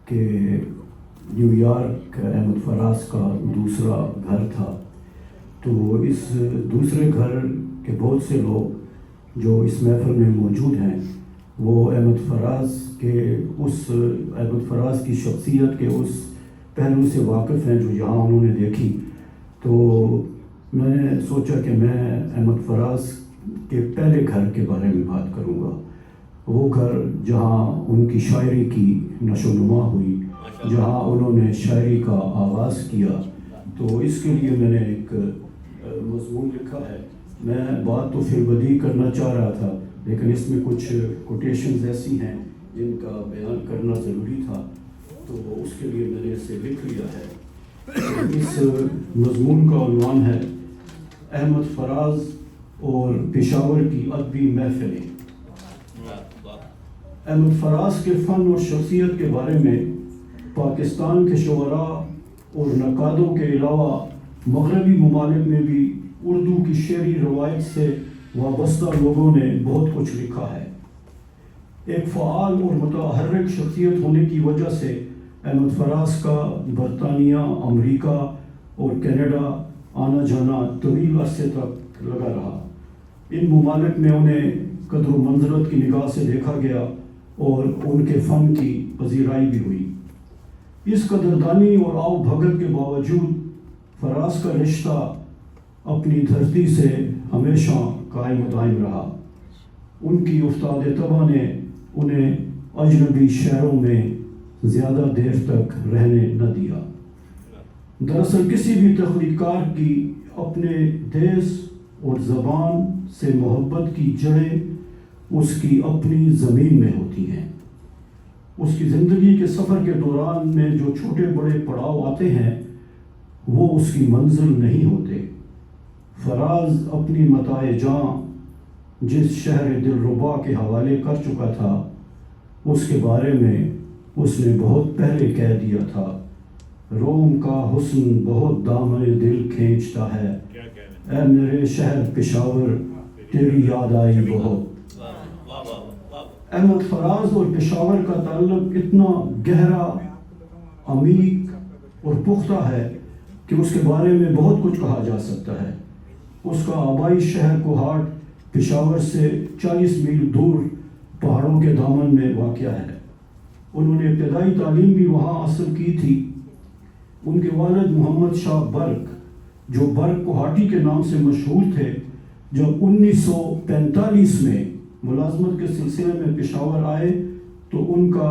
کہ new York Ahmad فراز کا دوسرا گھر تھا. تو اس دوسرے گھر کے بہت سے لوگ جو اس محفل میں موجود ہیں وہ احمد فراز کی شخصیت کے اس پہلو سے واقف ہیں جو یہاں انہوں نے دیکھی. تو میں نے سوچا کہ میں احمد فراز کے پہلے گھر کے بارے میں بات کروں گا. وہ گھر جہاں ان کی شاعری کی نشو و نما ہوئی، جہاں انہوں نے شاعری کا آغاز کیا. تو اس کے لیے میں نے ایک مضمون لکھا ہے. میں بات تو پھر بدی کرنا چاہ رہا تھا، لیکن اس میں کچھ کوٹیشنز ایسی ہیں جن کا بیان کرنا ضروری تھا، تو اس کے لیے میں نے اسے لکھ لیا ہے. اس مضمون کا عنوان ہے احمد فراز اور پشاور کی ادبی محفلیں. احمد فراز کے فن اور شخصیت کے بارے میں پاکستان کے شعراء اور نقادوں کے علاوہ مغربی ممالک میں بھی اردو کی شعری روایت سے وابستہ لوگوں نے بہت کچھ لکھا ہے. ایک فعال اور متحرک شخصیت ہونے کی وجہ سے احمد فراز کا برطانیہ، امریکہ اور کینیڈا آنا جانا طویل عرصے تک لگا رہا. ان ممالک میں انہیں قدر و منزلت کی نگاہ سے دیکھا گیا اور ان کے فن کی پذیرائی بھی ہوئی. اس قدردانی اور آؤ بھگت کے باوجود فراز کا رشتہ اپنی دھرتی سے ہمیشہ قائم و دائم رہا. ان کی افتاد طبع نے انہیں اجنبی شہروں میں زیادہ دیر تک رہنے نہ دیا. دراصل کسی بھی تخلیقار کی اپنے دیس اور زبان سے محبت کی جڑیں اس کی اپنی زمین میں ہوتی ہیں. اس کی زندگی کے سفر کے دوران میں جو چھوٹے بڑے پڑاؤ آتے ہیں وہ اس کی منزل نہیں ہوتے. فراز اپنی متاع جاں جس شہر دلربا کے حوالے کر چکا تھا اس کے بارے میں اس نے بہت پہلے کہہ دیا تھا، روم کا حسن بہت دامن دل کھینچتا ہے، اے میرے شہر پشاور تیری یاد آئی بہت. احمد فراز اور پشاور کا تعلق اتنا گہرا، عمیق اور پختہ ہے کہ اس کے بارے میں بہت کچھ کہا جا سکتا ہے. اس کا آبائی شہر کوہاٹ پشاور سے 40 میل دور پہاڑوں کے دامن میں واقع ہے. انہوں نے ابتدائی تعلیم بھی وہاں حاصل کی تھی. ان کے والد محمد شاہ برق، جو برق کوہاٹی کے نام سے مشہور تھے، جب 1945 میں ملازمت کے سلسلے میں پشاور آئے تو ان کا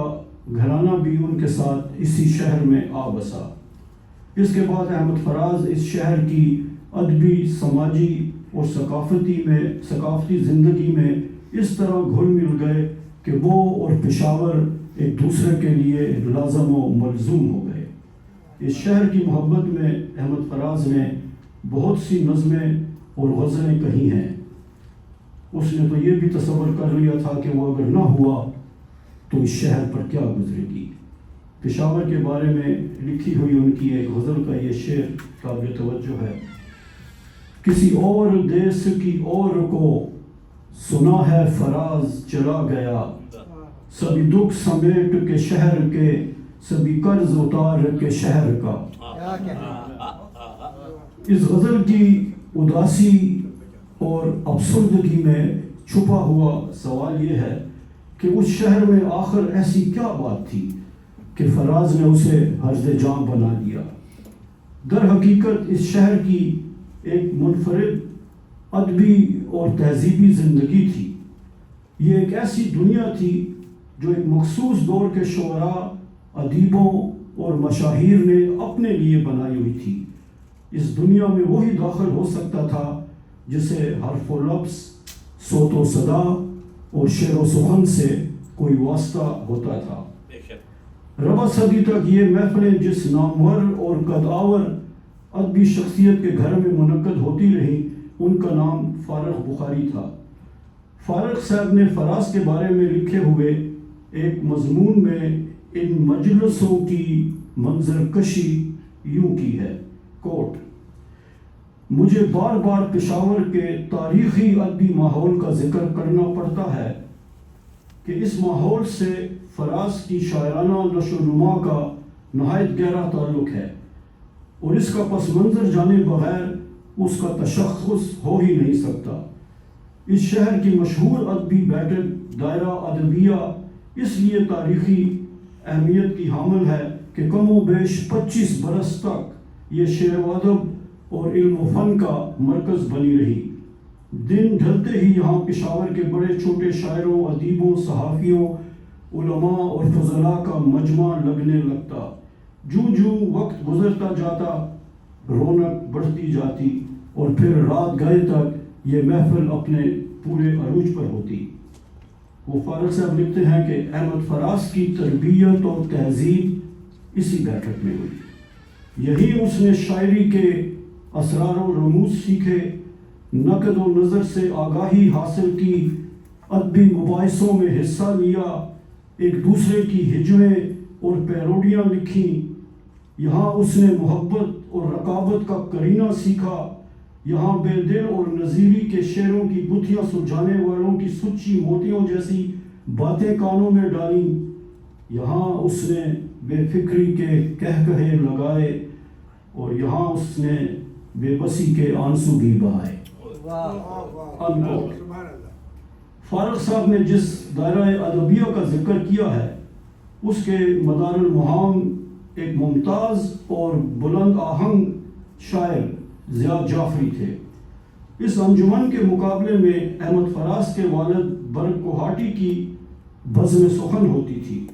گھرانہ بھی ان کے ساتھ اسی شہر میں آ بسا. اس کے بعد احمد فراز اس شہر کی ادبی، سماجی اور ثقافتی زندگی میں اس طرح گھل مل گئے کہ وہ اور پشاور ایک دوسرے کے لیے لازم و ملزوم ہو گئے. اس شہر کی محبت میں احمد فراز نے بہت سی نظمیں اور غزلیں کہی ہیں. اس نے تو یہ بھی تصور کر لیا تھا کہ وہ اگر نہ ہوا تو اس شہر پر کیا گزرے گی. پشاور کے بارے میں لکھی ہوئی ان کی ایک غزل کا یہ شعر قابل توجہ ہے. کسی اور دیس کی اور کو سنا ہے فراز چلا گیا، سبھی دکھ سمیٹ کے شہر کے، سبھی قرض اتار کے شہر کا. اس غزل کی اداسی اور افسردگی میں چھپا ہوا سوال یہ ہے کہ اس شہر میں آخر ایسی کیا بات تھی کہ فراز نے اسے حرز جاں بنا دیا. در حقیقت اس شہر کی ایک منفرد ادبی اور تہذیبی زندگی تھی. یہ ایک ایسی دنیا تھی جو ایک مخصوص دور کے شعراء، ادیبوں اور مشاہیر نے اپنے لیے بنائی ہوئی تھی. اس دنیا میں وہی داخل ہو سکتا تھا جسے حرف و لفظ، صوت و صدا اور شعر و سخن سے کوئی واسطہ ہوتا تھا. ربع صدی تک یہ محفلیں جس نامور اور قدآور ادبی شخصیت کے گھر میں منعقد ہوتی رہیں ان کا نام فارغ بخاری تھا. فارغ صاحب نے فراز کے بارے میں لکھے ہوئے ایک مضمون میں ان مجلسوں کی منظر کشی یوں کی ہے، کوٹ: مجھے بار بار پشاور کے تاریخی ادبی ماحول کا ذکر کرنا پڑتا ہے کہ اس ماحول سے فراز کی شاعرانہ نشو و نما کا نہایت گہرا تعلق ہے، اور اس کا پس منظر جانے بغیر اس کا تشخص ہو ہی نہیں سکتا۔ اس شہر کی مشہور ادبی بیٹھک دائرہ ادبیہ اس لیے تاریخی اہمیت کی حامل ہے کہ کم و بیش 25 برس تک یہ شعر و ادب اور علم و فن کا مرکز بنی رہی۔ دن ڈھلتے ہی یہاں پشاور کے بڑے چھوٹے شاعروں، ادیبوں، صحافیوں، علماء اور فضلاء کا مجمع لگنے لگتا۔ جوں جوں وقت گزرتا جاتا رونق بڑھتی جاتی، اور پھر رات گئے تک یہ محفل اپنے پورے عروج پر ہوتی۔ وہ فارغ صاحب لکھتے ہیں کہ احمد فراز کی تربیت اور تہذیب اسی بیٹھک میں ہوئی۔ یہی اس نے شاعری کے اسرار و رموز سیکھے، نقد و نظر سے آگاہی حاصل کی، ادبی مباحثوں میں حصہ لیا، ایک دوسرے کی ہجویں اور پیروڈیاں لکھیں۔ یہاں اس نے محبت اور رقابت کا قرینہ سیکھا، یہاں بے دل اور نظیری کے شعروں کی بتیاں سلجھانے والوں کی سچی موتیوں جیسی باتیں کانوں میں ڈالیں، یہاں اس نے بے فکری کے کہکہے لگائے، اور یہاں اس نے بے بسی کے آنسو بھی بہائے۔ فارغ صاحب نے جس دائرہ ادبیہ کا ذکر کیا ہے اس کے مدار المہام ایک ممتاز اور بلند آہنگ شاعر ضیاء جعفری تھے۔ اس انجمن کے مقابلے میں احمد فراز کے والد برق کوہاٹی کی بزم سخن ہوتی تھی۔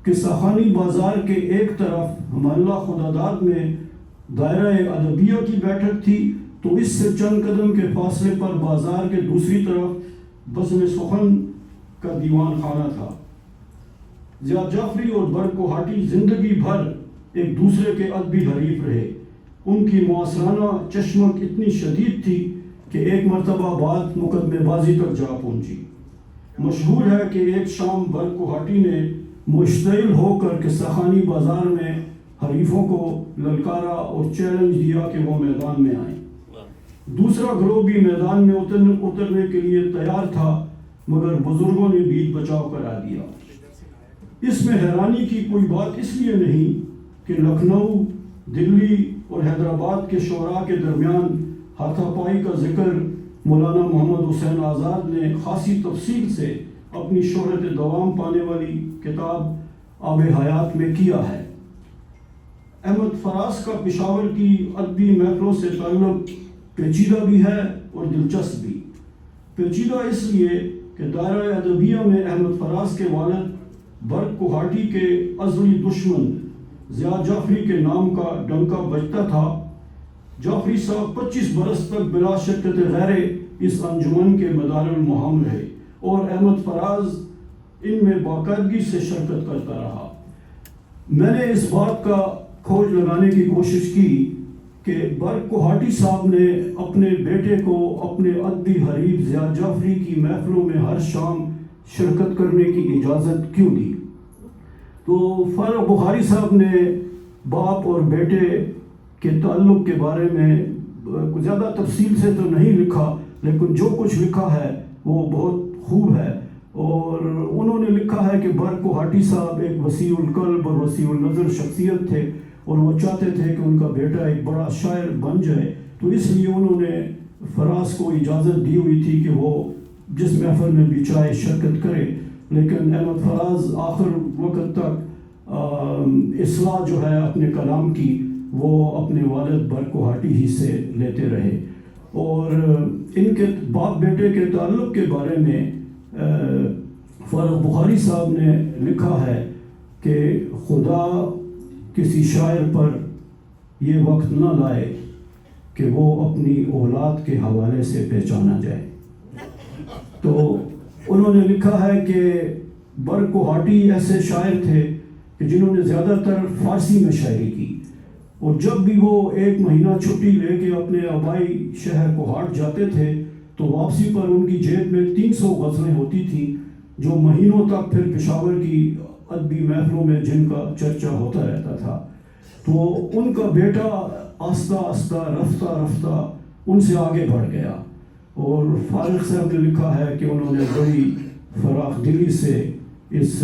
قصہ خوانی بازار کے ایک طرف محلہ خداداد میں دائرہ ادبیہ کی بیٹھک تھی، تو اس سے چند قدم کے فاصلے پر بازار کے دوسری طرف بزم سخن کا دیوان خانہ تھا۔ ضیاء جعفری اور برق کوہاٹی زندگی بھر ایک دوسرے کے ادبی حریف رہے۔ ان کی معاصرانہ چشمک اتنی شدید تھی کہ ایک مرتبہ بات مقدمے بازی تک جا پہنچی۔ مشہور ہے کہ ایک شام برق کوہاٹی نے مشتعل ہو کر قصہ خوانی بازار میں حریفوں کو للکارا اور چیلنج دیا کہ وہ میدان میں آئیں۔ دوسرا گروہ بھی میدان میں اترنے کے لیے تیار تھا، مگر بزرگوں نے بیچ بچاؤ کرا دیا۔ اس میں حیرانی کی کوئی بات اس لیے نہیں کہ لکھنؤ، دلی اور حیدرآباد کے شعراء کے درمیان ہاتھا پائی کا ذکر مولانا محمد حسین آزاد نے خاصی تفصیل سے اپنی شہرت دوام پانے والی کتاب آب حیات میں کیا ہے۔ احمد فراز کا پشاور کی ادبی محفلوں سے تعلق پیچیدہ بھی ہے اور دلچسپ بھی۔ پیچیدہ اس لیے کہ دائرہ ادبیہ میں احمد فراز کے والد برق کوہاٹی کے ازلی دشمن ضیاء جعفری کے نام کا ڈنکا بجتا تھا۔ جعفری صاحب 25 برس تک بلا شرکت غیر اس انجمن کے مدار المہم رہے، اور احمد فراز ان میں باقاعدگی سے شرکت کرتا رہا۔ میں نے اس بات کا کھوج لگانے کی کوشش کی کہ برق کوہاٹی صاحب نے اپنے بیٹے کو اپنے ادبی حریف ضیاء جعفری کی محفلوں میں ہر شام شرکت کرنے کی اجازت کیوں دی؟ تو فارغ بخاری صاحب نے باپ اور بیٹے کے تعلق کے بارے میں زیادہ تفصیل سے تو نہیں لکھا، لیکن جو کچھ لکھا ہے وہ بہت خوب ہے۔ اور انہوں نے لکھا ہے کہ برق کوہاٹی صاحب ایک وسیع القلب اور وسیع النظر شخصیت تھے، اور وہ چاہتے تھے کہ ان کا بیٹا ایک بڑا شاعر بن جائے، تو اس لیے انہوں نے فراز کو اجازت دی ہوئی تھی کہ وہ جس محفل میں بھی چاہے شرکت کرے۔ لیکن احمد فراز آخر وقت تک اصلاح جو ہے اپنے کلام کی وہ اپنے والد برق کوہاٹی ہی سے لیتے رہے۔ اور ان کے باپ بیٹے کے تعلق کے بارے میں فارغ بخاری صاحب نے لکھا ہے کہ خدا کسی شاعر پر یہ وقت نہ لائے کہ وہ اپنی اولاد کے حوالے سے پہچانا جائے۔ تو انہوں نے لکھا ہے کہ برق کوہاٹی ایسے شاعر تھے کہ جنہوں نے زیادہ تر فارسی میں شاعری کی، اور جب بھی وہ ایک مہینہ چھٹی لے کے اپنے آبائی شہر کوہاٹ جاتے تھے تو واپسی پر ان کی جیب میں 300 غزلیں ہوتی تھیں، جو مہینوں تک پھر پشاور کی ادبی محفلوں میں جن کا چرچا ہوتا رہتا تھا۔ تو ان کا بیٹا آہستہ آہستہ رفتہ رفتہ ان سے آگے بڑھ گیا، اور فارغ صاحب نے لکھا ہے کہ انہوں نے بڑی فراخ دلی سے اس